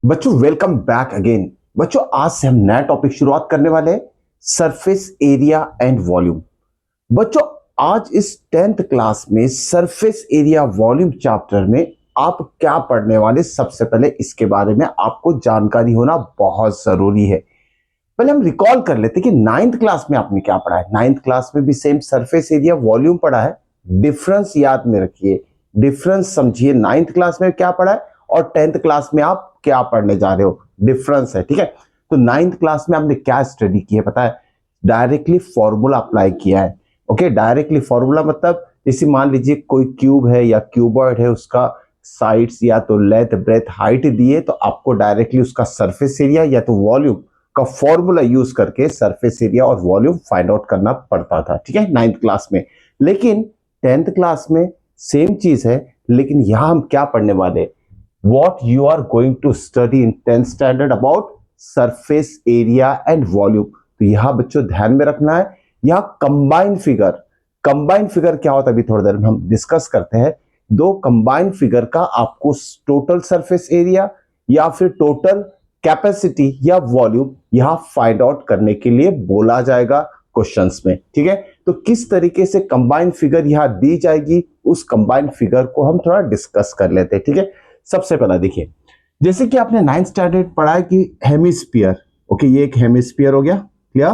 बच्चों welcome back again. बच्चों आज से हम नया टॉपिक शुरुआत करने वाले हैं, सरफेस एरिया एंड वॉल्यूम। बच्चों आज इस 10th क्लास में सरफेस एरिया वॉल्यूम चैप्टर में आप क्या पढ़ने वाले, सबसे पहले इसके बारे में आपको जानकारी होना बहुत जरूरी है। पहले हम रिकॉल कर लेते कि 9th क्लास में आपने क्या पढ़ा है। 9th क्लास में भी सेम सरफेस एरिया वॉल्यूम पढ़ा है। डिफरेंस याद में रखिए, डिफरेंस समझिए। 9th क्लास में क्या पढ़ा है और 10th क्लास में आप क्या पढ़ने जा रहे हो, डिफरेंस है। ठीक है, तो 9th क्लास में आपने क्या स्टडी की है पता है? डायरेक्टली फॉर्मूला अप्लाई किया है। ओके, डायरेक्टली फॉर्मूला मतलब जैसे मान लीजिए कोई क्यूब है या क्यूबॉइड है, उसका साइड्स या तो लेंथ ब्रेथ हाइट दिए, तो आपको डायरेक्टली उसका सरफेस एरिया या तो वॉल्यूम का फॉर्मूला यूज करके सरफेस एरिया और वॉल्यूम फाइंड आउट करना पड़ता था। ठीक है, 9th क्लास में। लेकिन 10th क्लास में सेम चीज है, लेकिन यहां हम क्या पढ़ने वाले, what you are going to study in 10th standard about surface area and volume। तो यहां बच्चों ध्यान में रखना है, यहां कंबाइंड फिगर क्या होता है अभी थोड़ी देर में हम डिस्कस करते हैं। दो कंबाइंड फिगर का आपको टोटल सरफेस एरिया या फिर टोटल कैपेसिटी या वॉल्यूम यहां फाइंड आउट करने के लिए बोला जाएगा क्वेश्चंस में। ठीक है, तो किस तरीके से कंबाइंड फिगर यहां दी जाएगी, उस कंबाइंड फिगर को हम थोड़ा डिस्कस कर लेते हैं। ठीक है, सबसे पहला देखिए, जैसे कि आपने 9th स्टैंडर्ड पढ़ा है कि हेमिस्फीयर। ओके, ये एक हेमिस्फीयर हो गया, क्लियर?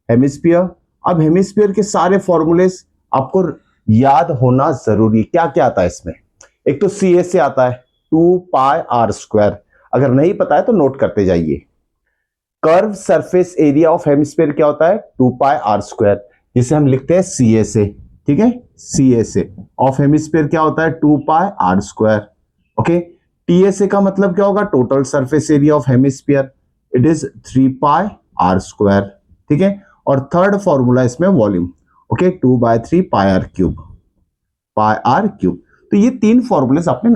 हेमिस्फीयर। अब हेमिस्फीयर के सारे फॉर्मूलेस आपको याद होना जरूरी। क्या क्या आता है इसमें? एक तो सी से आता है 2πr²। अगर नहीं पता है तो नोट करते जाइए। Curve surface area of hemisphere क्या होता है? 2πr², जिसे हम लिखते हैं सी से। ठीक है, सी से ऑफ हेमिस्फीयर क्या होता है? 2πr²। ओके, टीएसए का मतलब क्या होगा? Total surface area of hemisphere, it is 3πr²। ठीक है, और थर्ड फॉर्मूला इसमें वॉल्यूम। Okay, 2/3πr³। तो ये तीन फॉर्मूलेस आपने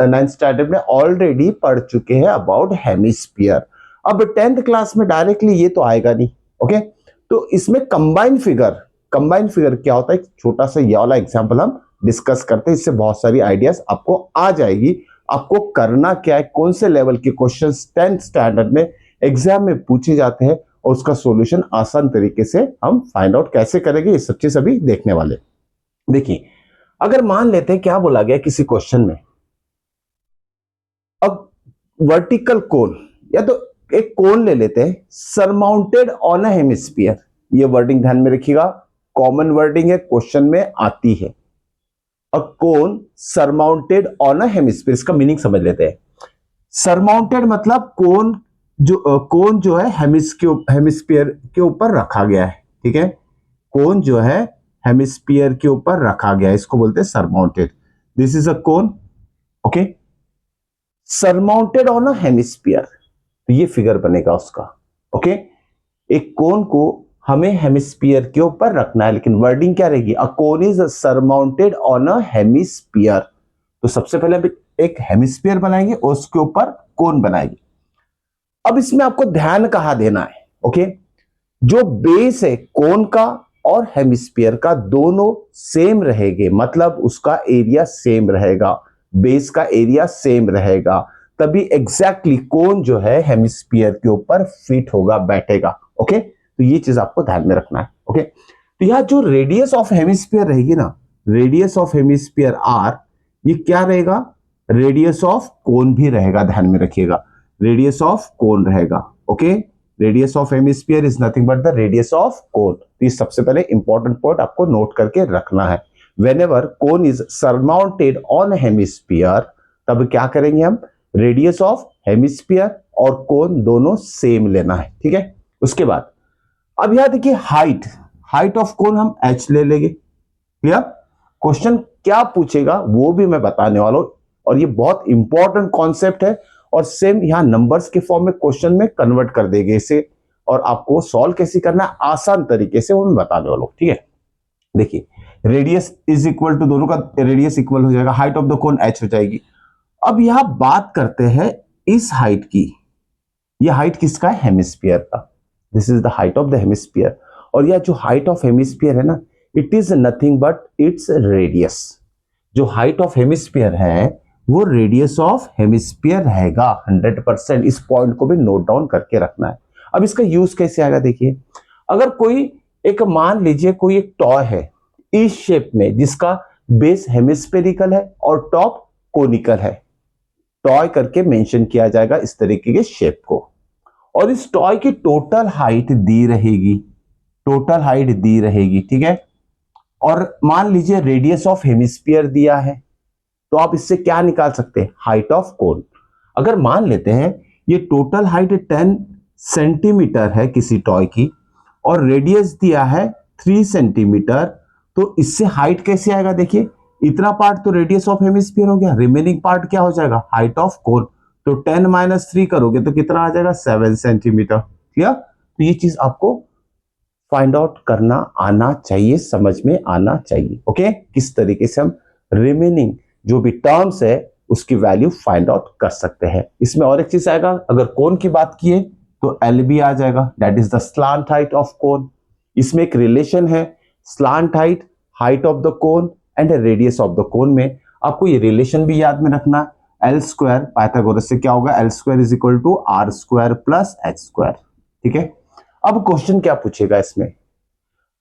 9th स्टैंडर्ड में ऑलरेडी पढ़ चुके हैं अबाउट हेमिस्फीयर। अब 10th क्लास में डायरेक्टली ये तो आएगा नहीं। ओके, तो इसमें कंबाइंड फिगर क्या होता है, एक छोटा सा ये वाला एग्जांपल हम डिस्कस करते हैं, इससे बहुत सारी आइडियाज आपको आ जाएगी। आपको करना क्या है, कौन से लेवल के क्वेश्चंस 10th स्टैंडर्ड में एग्जाम में पूछे जाते हैं और उसका सॉल्यूशन आसान तरीके से हम फाइंड आउट कैसे करेंगे, ये सब चीज अभी देखने वाले। देखिए, अगर मान लेते हैं क्या बोला गया किसी क्वेश्चन में, अब वर्टिकल कोन या तो एक कोन ले लेते हैं, सरमाउंटेड ऑन अ हेमिस्फीयर। ये वर्डिंग ध्यान में रखिएगा, कॉमन वर्डिंग है, क्वेश्चन में आती है। अ कोन सरमाउंटेड ऑन अ हेमिस्फीयर, इसका मीनिंग समझ लेते हैं। सरमाउंटेड मतलब कोन जो है हेमिस्फीयर के ऊपर रखा गया है। ठीक है, कोन जो है हेमिस्फीयर के ऊपर रखा गया है, इसको बोलते हैं surmounted. This is a cone. Okay, surmounted on a hemisphere, तो ये फिगर बनेगा उसका। ओके, एक कोन को हमें हेमिस्फीयर के ऊपर रखना है, लेकिन वर्डिंग क्या रहेगी? A cone is surmounted on a hemisphere. तो सबसे पहले हम एक हेमिस्फीयर बनाएंगे और उसके ऊपर कोन बनाएंगे। अब इसमें आपको ध्यान कहां देना है? ओके, जो बेस है कोन का और हेमिस्फीयर का दोनों सेम रहेंगे, मतलब उसका एरिया सेम रहेगा, बेस का एरिया सेम रहेगा, तभी एग्जैक्टली कोन जो है हेमिस्फीयर के ऊपर फिट होगा, बैठेगा। ओके, तो ये चीज आपको ध्यान में रखना है। ओके, तो यह जो रेडियस ऑफ हेमिस्फीयर रहेगी ना, रेडियस ऑफ हेमिस्फीयर आर, ये क्या रहेगा? रेडियस ऑफ कोन भी रहेगा, ध्यान में रखिएगा, रेडियस ऑफ कोन रहेगा। Okay, radius of hemisphere is nothing but the radius of cone. तो सबसे पहले इंपॉर्टेंट पॉइंट आपको नोट करके रखना है। Whenever cone is surmounted on hemisphere, तब क्या करेंगे हम? रेडियस ऑफ हेमिस्फीयर और कोन दोनों सेम लेना है। ठीक है, उसके बाद अब यहां देखिए हाइट ऑफ कोन हम h ले लेंगे। क्लियर? क्वेश्चन क्या पूछेगा वो भी मैं बताने वाला हूं, और ये बहुत इंपॉर्टेंट कॉन्सेप्ट है, और सेम यहां नंबर्स के फॉर्म में क्वेश्चन में कन्वर्ट कर देंगे इसे, और आपको सॉल्व कैसे करना है आसान तरीके से वो मैं बताने वाला हूं। ठीक है, देखिए, रेडियस इज इक्वल टू, दोनों का रेडियस इक्वल हो जाएगा, height of the cone h हो जाएगी। अब यहां बात करते हैं इस हाइट की, ये हाइट किसका है? हेमिस्फीयर का। This is the height of the hemisphere, और यह जो हाइट ऑफ हेमिस्फीयर है ना, it is nothing but its radius. जो हाइट ऑफ हेमिस्फीयर है वो रेडियस ऑफ हेमिस्फीयर रहेगा 100%। इस पॉइंट को भी नोट डाउन करके रखना है। अब इसका यूज कैसे आएगा देखिए, अगर कोई एक मान लीजिए कोई एक टॉय है इस शेप में जिसका बेस हेमिस्फेरिकल है और टॉप कोनिकल है, टॉय करके मेंशन किया जाएगा इस तरीके के शेप को, और इस टॉय की टोटल हाइट दी रहेगी, टोटल हाइट दी रहेगी, ठीक है। और मान लीजिए रेडियस ऑफ हेमिस्फीयर दिया है, तो आप इससे क्या निकाल सकते हैं, हाइट ऑफ कोन। अगर मान लेते हैं ये टोटल हाइट 10 सेंटीमीटर है किसी टॉय की और रेडियस दिया है 3 सेंटीमीटर, तो इससे हाइट कैसे आएगा देखिए, इतना पार्ट तो रेडियस ऑफ हेमिस्फीयर हो गया, रिमेनिंग पार्ट क्या हो जाएगा, हाइट ऑफ कोन। तो 10 माइनस 3 करोगे तो कितना आ जाएगा, 7 सेंटीमीटर। क्लियर? तो ये चीज आपको फाइंड आउट करना आना चाहिए, समझ में आना चाहिए। ओके, किस तरीके से हम रिमेनिंग जो भी टर्म्स है उसकी वैल्यू फाइंड आउट कर सकते हैं। इसमें और एक चीज आएगा, अगर कोन की बात किए तो एल बी आ जाएगा, that is the slant height of cone. इसमें एक रिलेशन है, slant height, height of the cone and radius of the cone में। आपको ये रिलेशन भी याद में रखना, एल स्क्वायर पाइथागोरस से क्या होगा, L square is equal to R square plus H square. ठीक है, अब क्वेश्चन क्या पूछेगा इसमें,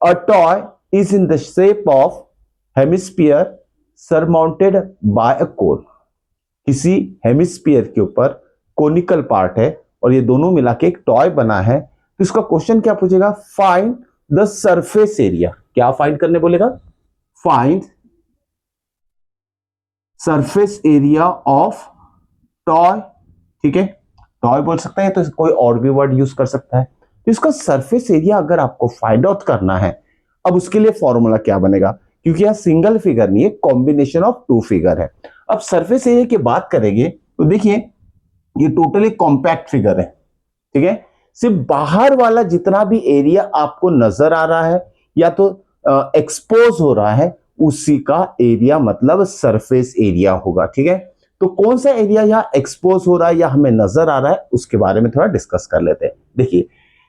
a toy is in the shape of hemisphere surmounted by a cone. किसी हेमिस्फीयर के ऊपर कोनिकल पार्ट है और ये दोनों मिला के एक टॉय बना है, तो इसका क्वेश्चन क्या पूछेगा, फाइंड द सरफेस एरिया। क्या फाइंड करने बोलेगा, find surface area of toy. ठीक है, टॉय बोल सकता है तो कोई और भी वर्ड यूज कर सकता है। तो इसका सरफेस एरिया अगर आपको फाइंड आउट करना है, अब उसके लिए फॉर्मूला क्या बनेगा, क्योंकि यह सिंगल फिगर नहीं है, कॉम्बिनेशन ऑफ टू फिगर है। अब सरफेस एरिया की बात करेंगे तो देखिए ये टोटली कॉम्पैक्ट फिगर है, ठीक है। सिर्फ बाहर वाला जितना भी एरिया आपको नजर आ रहा है या तो एक्सपोज हो रहा है, उसी का एरिया मतलब सरफेस एरिया होगा, ठीक है। तो कौन सा एरिया यहाँ एक्सपोज हो रहा है या हमें नजर आ रहा है उसके बारे में थोड़ा डिस्कस कर लेते हैं। देखिए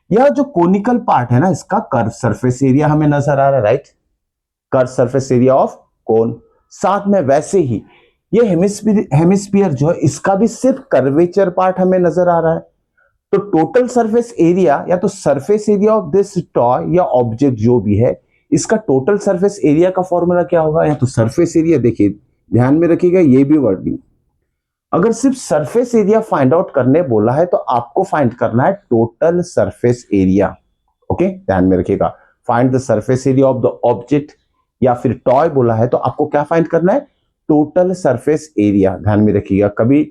यह जो कोनिकल पार्ट है ना, इसका कर्व सरफेस एरिया हमें नजर आ रहा है, right, curve surface area of cone. साथ में वैसे ही ये हेमिस्फीयर जो है इसका भी सिर्फ कर्वेचर पार्ट हमें नजर आ रहा है। तो टोटल सरफेस एरिया या तो surface area of this toy या ऑब्जेक्ट जो भी है, इसका टोटल सरफेस एरिया का फॉर्मूला क्या होगा, या तो सरफेस एरिया, देखिए ध्यान में रखिएगा ये भी वर्डिंग, अगर सिर्फ सरफेस एरिया फाइंड आउट करने बोला है तो आपको फाइंड करना है टोटल सरफेस एरिया। ओके, ध्यान में रखिएगा, find the surface area of the object या फिर टॉय बोला है तो आपको क्या फाइंड करना है, टोटल सरफेस एरिया। ध्यान में रखिएगा, कभी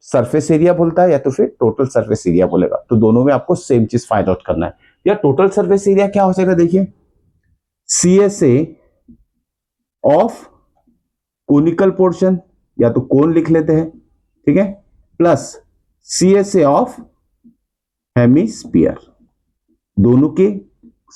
सरफेस एरिया बोलता है या तो फिर टोटल सरफेस एरिया बोलेगा, तो दोनों में आपको सेम चीज फाइंड आउट करना है। या टोटल सरफेस एरिया क्या हो जाएगा, देखिए CSA ऑफ कोनिकल पोर्शन, या तो कोन लिख लेते हैं, ठीक है, प्लस CSA ऑफ हेमिस्फीयर, दोनों के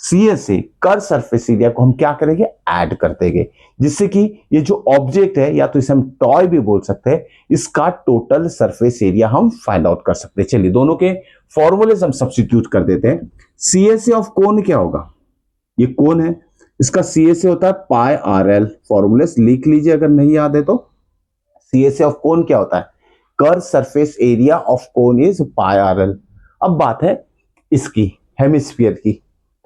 CSA कर्व सरफेस एरिया को हम क्या करेंगे, ऐड कर देंगे, जिससे कि ये जो ऑब्जेक्ट है या तो इसे हम टॉय भी बोल सकते हैं, इसका टोटल सरफेस एरिया हम फाइंड आउट कर सकते हैं। चलिए दोनों के फॉर्मूलेस हम सब्स्टिट्यूट कर देते हैं। CSA ऑफ कोन क्या होगा, ये कोन है, इसका CSA होता है पाई RL, फॉर्मूलेस लिख लीजिए अगर नहीं याद है तो। CSA ऑफ कोन क्या होता है, curve surface area of cone is pi RL। अब बात है इसकी हेमिस्फीयर की,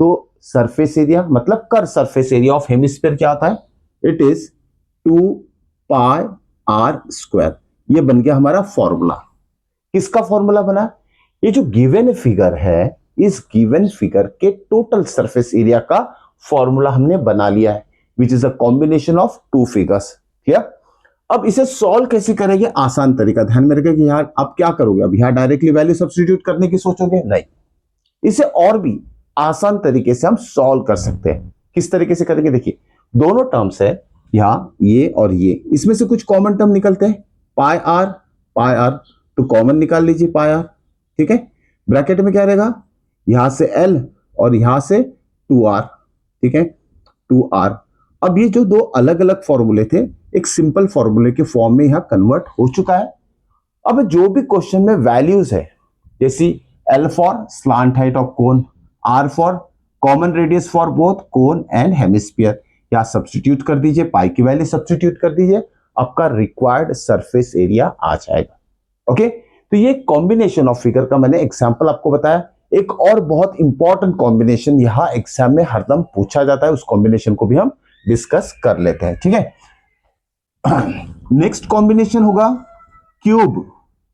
तो सरफेस एरिया मतलब curve surface area of hemisphere क्या होता है, it is 2 pi R square. ये बन गया हमारा फॉर्मूला। किसका फॉर्मूला बना, ये जो गिवन फिगर है, इस गिवन फिगर के टोटल सरफेस एरिया का फॉर्मूला हमने बना लिया है, which is a combination of two figures. Clear? अब इसे सॉल्व कैसे करेंगे, आसान तरीका, ध्यान में रखिए कि यार आप क्या करोगे, अब यहां डायरेक्टली वैल्यू सब्स्टिट्यूट करने की सोचोगे, नहीं, इसे और भी आसान तरीके से हम सॉल्व कर सकते हैं। किस तरीके से करेंगे, देखिए दोनों टर्म्स है यहां, ये और ये, इसमें से कुछ कॉमन टर्म निकलते हैं, पाई आर, तो कॉमन निकाल लीजिए पाई आर, ठीक है। ब्रैकेट में क्या रहेगा, यहां से L और यहां से 2R, ठीक है, 2R। अब ये जो दो अलग अलग फॉर्मूले थे एक सिंपल फॉर्मूले के फॉर्म में यहां कन्वर्ट हो चुका है। अब जो भी क्वेश्चन में वैल्यूज है, जैसी L for slant height of cone, R for common radius for both cone and hemisphere, या सब्स्टिट्यूट कर दीजिए, पाई की वैल्यू सब्स्टिट्यूट कर दीजिए, आपका रिक्वायर्ड सरफेस एरिया आ जाएगा। ओके, तो ये कॉम्बिनेशन ऑफ फिगर का मैंने एग्जांपल आपको बताया। एक और बहुत इंपॉर्टेंट कॉम्बिनेशन यहां एग्जाम में हरदम पूछा जाता है, उस कॉम्बिनेशन को भी हम डिस्कस कर लेते हैं, ठीक है। नेक्स्ट कॉम्बिनेशन होगा क्यूब,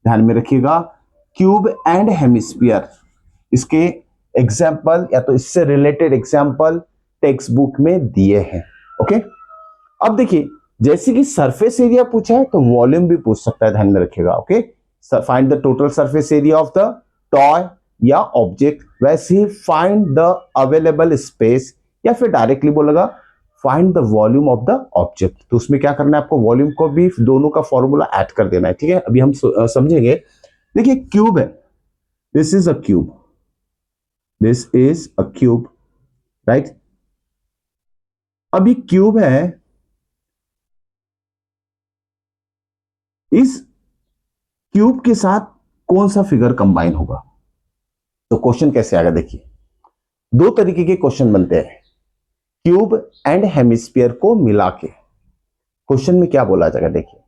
ध्यान में रखिएगा, क्यूब एंड हेमिस्फीयर। इसके एग्जाम्पल या तो इससे रिलेटेड एग्जाम्पल टेक्स्ट बुक में दिए हैं। ओके, अब देखिए जैसे कि सरफेस एरिया पूछा है तो वॉल्यूम भी पूछ सकता है, ध्यान में रखिएगा। Okay, find the total surface area of the toy या ऑब्जेक्ट, वैसे ही फाइंड द अवेलेबल स्पेस, या फिर डायरेक्टली बोलेगा find the volume of the object. तो उसमें क्या करना है आपको, वॉल्यूम को भी दोनों का फॉर्मूला ऐड कर देना है, ठीक है। अभी हम समझेंगे। देखिए क्यूब है, this is a cube, this is a cube, right. अभी क्यूब है, इस क्यूब के साथ कौन सा फिगर कंबाइन होगा। तो क्वेश्चन कैसे आएगा, देखिए दो तरीके के क्वेश्चन बनते हैं, क्यूब एंड हेमिस्फीयर को मिला के। क्वेश्चन में क्या बोला जाएगा, देखिए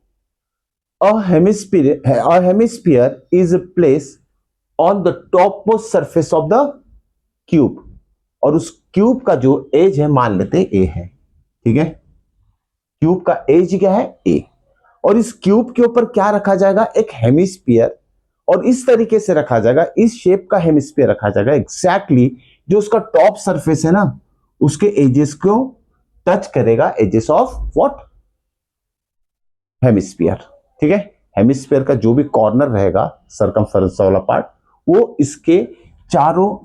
a hemisphere is placed on the topmost surface of the cube, और उस क्यूब का जो एज है मान लेते हैं a है, ठीक है। क्यूब का एज क्या है, a, और इस क्यूब के ऊपर क्या रखा जाएगा, एक हेमिस्फीयर, और इस तरीके से रखा जाएगा, इस शेप का हेमिस्फीयर रखा जाएगा एग्जैक्टली जो उसका टॉप सरफेस है ना, उसके एजेस को टच करेगा, एजेस ऑफ व्हाट, हेमिस्फीयर, ठीक है। हेमिस्फीयर का जो भी कॉर्नर रहेगा सर्कमफेरेंस वाला पार्ट, वो इसके चारों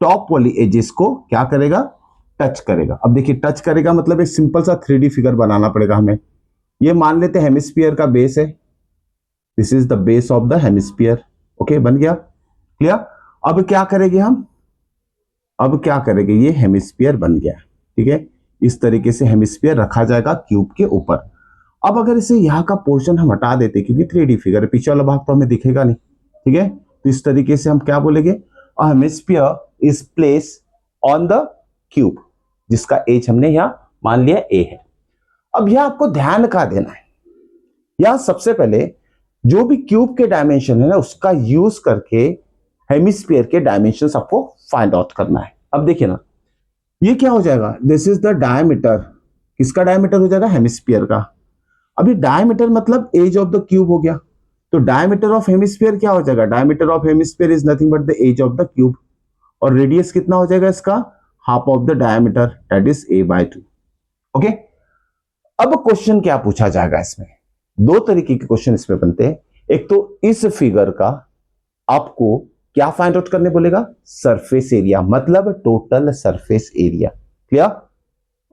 टॉप वाली एजेस को क्या करेगा, टच करेगा। अब देखिए टच करेगा मतलब एक सिंपल सा 3D फिगर बनाना पड़ेगा हमें। ये मान लेते हैं हेमिस्फीयर का बेस है, this is the base of the hemisphere. Okay, बन गया, क्लियर। अब क्या करेंगे हम, अब क्या करेंगे, ये हेमिस्फीयर बन गया, ठीक है। इस तरीके से हेमिस्फीयर रखा जाएगा क्यूब के ऊपर। अब अगर इसे यहाँ का पोर्शन हम हटा देते, क्योंकि 3D फिगर है, पीछे वाला भाग तो हमें दिखेगा नहीं, ठीक है। तो इस तरीके से हम क्या बोलेंगे, अ hemisphere is place on the cube, जिसका एज हमने यहाँ मान लिया a है। अब यह आपको ध्यान का देना है, यहां सबसे पहले जो भी क्यूब के डायमेंशन है ना, उसका यूज करके हेमिस्फीयर के डायमेंशंस आपको फाइंड आउट करना है। अब देखिए ना, ये क्या हो जाएगा, दिस इज द डायमीटर, किसका डायमीटर हो जाएगा, हेमिस्फीयर का। अभी डायमीटर मतलब एज ऑफ द क्यूब हो गया, तो डायमीटर ऑफ हेमिस्फीयर क्या हो जाएगा, diameter of hemisphere is nothing but the edge of the cube, और रेडियस कितना हो जाएगा इसका, half of the diameter, that is a/2। Okay, अब क्वेश्चन क्या पूछा जाएगा, इसमें दो तरीके के क्वेश्चन इसमें बनते हैं। एक तो इस फिगर का आपको क्या फाइंड आउट करने बोलेगा, सरफेस एरिया, मतलब टोटल सरफेस एरिया, क्लियर,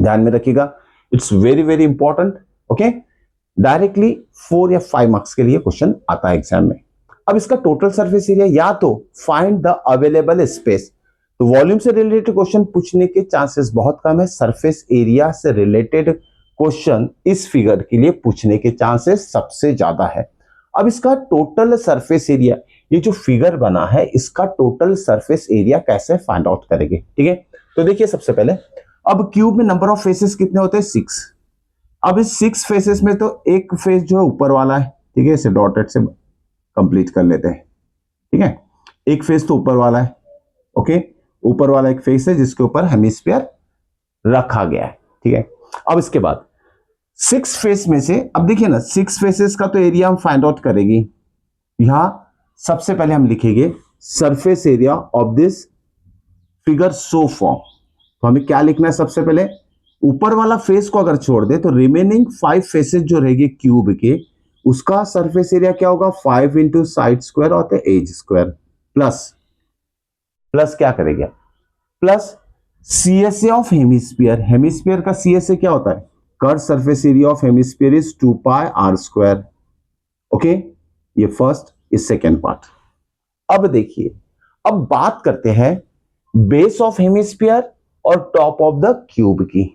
ध्यान में रखिएगा, it's very very important. Okay, directly 4 या 5 मार्क्स के लिए क्वेश्चन आता है एग्जाम में। अब इसका टोटल सरफेस एरिया, या तो फाइंड द अवेलेबल स्पेस, तो वॉल्यूम से रिलेटेड क्वेश्चन पूछने के चांसेस बहुत कम है, सरफेस एरिया से रिलेटेड क्वेश्चन इस फिगर के लिए पूछने के चांसेस सबसे ज्यादा है। अब इसका टोटल सरफेस एरिया, ये जो फिगर बना है इसका टोटल सरफेस एरिया कैसे फाइंड आउट करेंगे, ठीक है। तो देखिए सबसे पहले, अब क्यूब में नंबर ऑफ फेसेस कितने होते हैं, 6। अब इस 6 फेसेस में तो एक फेस जो है ऊपर वाला है, ठीक है, इसे डॉटेड से कंप्लीट कर लेते हैं, ठीक है। एक फेस तो ऊपर वाला है, ओके, ऊपर वाला एक फेस है जिसके ऊपर हेमिस्फीयर रखा गया है, ठीक है। अब इसके बाद 6 फेस में से, अब देखिए ना 6 फेसेस का तो एरिया हम फाइंड आउट करेंगे। यहां सबसे पहले हम लिखेंगे surface area of this figure so form. तो हमें क्या लिखना है, सबसे पहले ऊपर वाला फेस को अगर छोड़ दे तो रिमेनिंग 5 फेसेस जो रहेंगे क्यूब के, उसका सरफेस एरिया क्या होगा, 5 इंटू साइड स्क्वायर और एज स्क्वायर, प्लस क्या करेंगे, plus CSA of hemisphere. Hemisphere का CSA क्या होता है, curve surface area of hemisphere is 2πr²। Okay, ये फर्स्ट, ये सेकेंड पार्ट। अब देखिए, अब बात करते हैं बेस ऑफ हेमिस्फीयर और टॉप ऑफ द क्यूब की।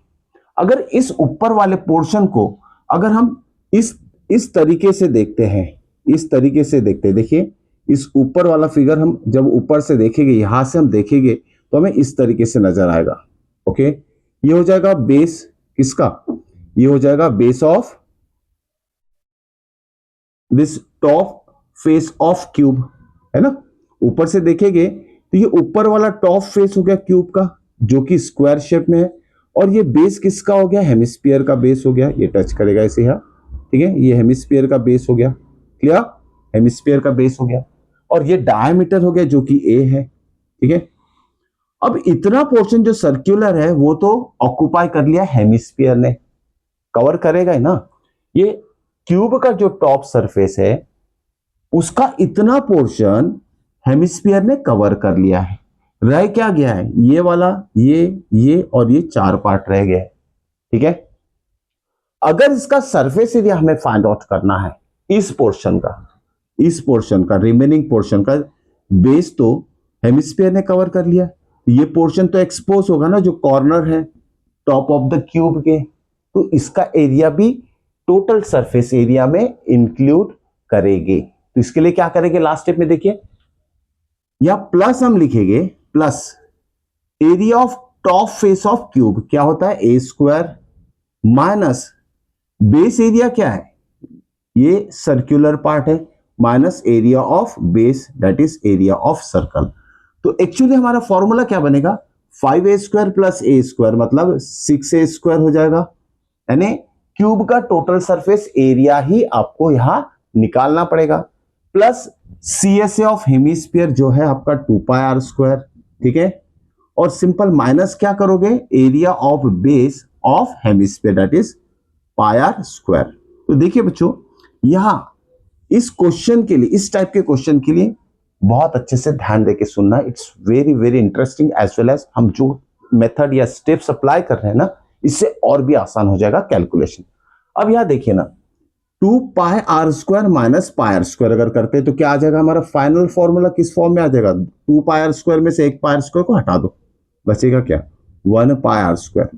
अगर इस ऊपर वाले पोर्शन को अगर हम इस तरीके से देखते हैं, इस तरीके से देखते हैं, देखिए इस ऊपर वाला फिगर हम जब ऊपर से देखेंगे, यहां से हम देखेंगे तो हमें इस तरीके से नजर आएगा। ओके, ये हो जाएगा बेस किसका, ये हो जाएगा base of this top face of cube, है ना। ऊपर से देखेंगे तो ये ऊपर वाला टॉप फेस हो गया क्यूब का, जो कि स्क्वायर शेप में है, और ये बेस किसका हो गया, हेमिस्फीयर का बेस हो गया। ये टच करेगा इसे यहाँ, ठीक है, ये हेमिस्फीयर का बेस हो गया, क्लियर, हेमिस्फीयर का बेस हो गया। और ये डायमीटर हो गया जो कि ए है, ठीक है। अब इतना पोर्शन जो सर्कुलर है वो तो ऑक्यूपाई कर लिया हेमिस्फीयर ने, कवर करेगा ही ना। ये क्यूब का जो टॉप सरफेस है उसका इतना पोर्शन हेमिस्फीयर ने कवर कर लिया है। रह क्या गया है, ये वाला, ये और ये चार पार्ट रह गए, ठीक है। अगर इसका सरफेस एरिया हमें फाइंड आउट करना है, इस पोर्शन का रिमेनिंग पोर्शन का बेस तो हेमिस्फीयर ने कवर कर लिया, ये पोर्शन तो एक्सपोज होगा ना, जो कॉर्नर है टॉप ऑफ द क्यूब के, तो इसका एरिया भी टोटल सरफेस एरिया में इंक्लूड करेंगे। तो इसके लिए क्या करेंगे, लास्ट स्टेप में देखिए, या प्लस हम लिखेंगे, plus area of top face of cube क्या होता है, ए स्क्वायर, माइनस बेस एरिया क्या है, ये सर्कुलर पार्ट है, minus area of base that is area of circle. तो एक्चुअली हमारा फॉर्मूला क्या बनेगा, 5a स्क्वायर प्लस ए स्क्वायर मतलब 6a स्क्वायर हो जाएगा। यानी क्यूब का टोटल सरफेस एरिया ही आपको यहां निकालना पड़ेगा, प्लस CSA ऑफ हेमिस्फीयर जो है आपका 2πr स्क्वायर, ठीक है। और सिंपल माइनस क्या करोगे, area of base of hemisphere that is πr square. तो देखिए बच्चों, यहां इस क्वेश्चन के लिए, इस टाइप के क्वेश्चन के लिए बहुत अच्छे से ध्यान देके सुनना, it's very very interesting, as well as हम जो मेथड या स्टेप्स अप्लाई कर रहे हैं ना, इससे और भी आसान हो जाएगा कैलकुलेशन। अब यहां देखिए ना, 2πr square minus πr square अगर करते हैं तो क्या आ जाएगा, हमारा फाइनल फॉर्मूला किस फॉर्म में आ जाएगा, 2πr स्क्वायर में से एक πr स्क्वायर को हटा दो, बचेगा क्या, 1πr स्क्वायर।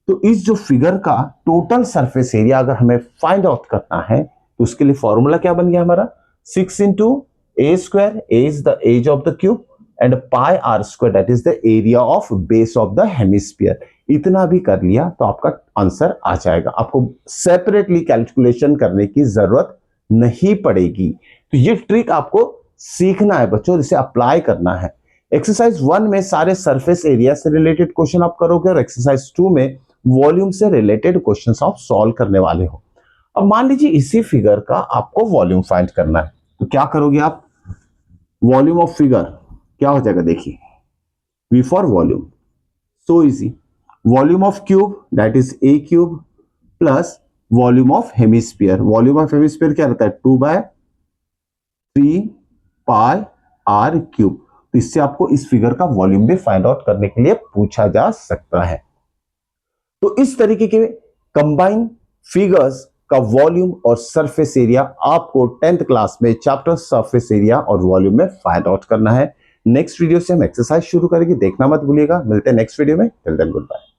तो इस जो फिगर का टोटल सरफेस एरिया अगर हमें फाइंड आउट करना है तो उसके लिए फॉर्मूला क्या बन गया हमारा, 6 into a square, a is the age of the cube and pi r square that is the area of base of the hemisphere। इतना भी कर लिया तो आपका आंसर आ जाएगा, आपको सेपरेटली कैलकुलेशन करने की जरूरत नहीं पड़ेगी। तो ये ट्रिक आपको सीखना है बच्चों, इसे अप्लाई करना है। एक्सरसाइज 1 में सारे सरफेस एरिया से रिलेटेड क्वेश्चन आप करोगे और एक्सरसाइज 2 में वॉल्यूम से रिलेटेड क्वेश्चन आप सॉल्व करने वाले हो। अब मान लीजिए इसी फिगर का आपको वॉल्यूम फाइंड करना है, तो क्या करोगे आप, वॉल्यूम ऑफ फिगर क्या हो जाएगा, देखिए, V for volume, so easy, volume of cube that is a cube plus volume of hemisphere, volume of hemisphere क्या रहता है, 2/3πr क्यूब। तो इससे आपको इस फिगर का वॉल्यूम भी फाइंड आउट करने के लिए पूछा जा सकता है। तो इस तरीके के कंबाइन फिगर्स का वॉल्यूम और सरफेस एरिया आपको 10th क्लास में चैप्टर सरफेस एरिया और वॉल्यूम में फाइंड आउट करना है। नेक्स्ट वीडियो से हम एक्सरसाइज शुरू करेंगे, देखना मत भूलिएगा। मिलते हैं नेक्स्ट वीडियो में, टिल देन गुड बाय।